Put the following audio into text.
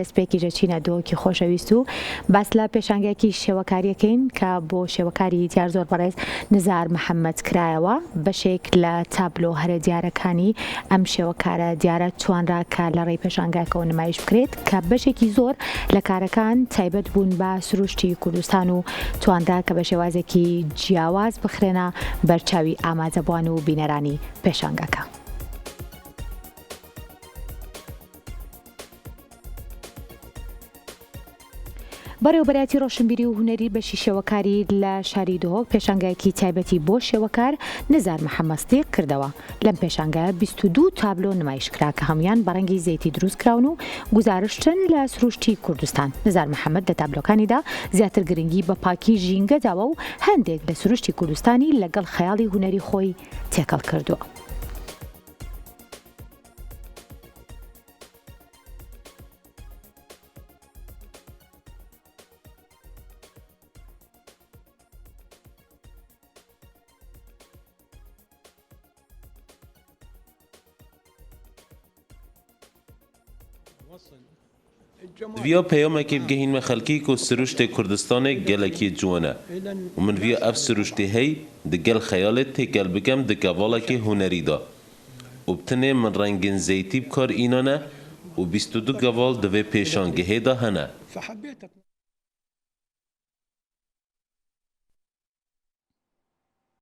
سپێکی چینە دۆکی خۆشەویست و باس لە پێشانگایەکی شێوەکاریەکەین کە بۆ شێوەکاری دیار زۆر بەڕێز نزار محەممەد کرایەوە بەشێک لە تابلۆ هەرە دیارەکانی ئەم شێوەکارە دیارە توانرا کە لە ڕێی پێشانگاکەەوە نمایش بکرێت کە بەشێکی زۆر لە کارەکان تایبەت بوون بە سروشتی کوردستان و تواندا کە بە شێوازێکی جیاواز بخرێنە بەرچاوی ئاماجەبووان و بینەرانی پێشانگاکە. بەڕێوەبەرایەتی ڕۆشنبیری و هونەری بەشی شێوەکاری لە شاری دۆهۆک پێشانگایەکی تایبەتی بۆ شێوەکار نزار محەممەستیق کردەوە. لەم پێشانگایە 22 تابلۆ نمایش کرا کە هەمویان بەڕەنگی زەیتی دروست کراون و گزارشتن لە سروشتی کوردستان. نزار محەممەد لە تابلۆکانیدا زیاتر گرنگی بە پاکی ژینگەداوە و هەندێک لە سروشتی کوردستانی لەگەڵ خەیاڵی هونەری خۆی تێکەڵ کردووە. ویا پیامکی بگهین مخلکی که سروشت کردستان گلکی جوانه و من ویا اف سروشتی هی دگل خیالت تکل بگم دگوالا که هنری دا و بتنه من رنگین زیتی بکار اینانه و 22 گوال دوی پیشانگه دا هنه.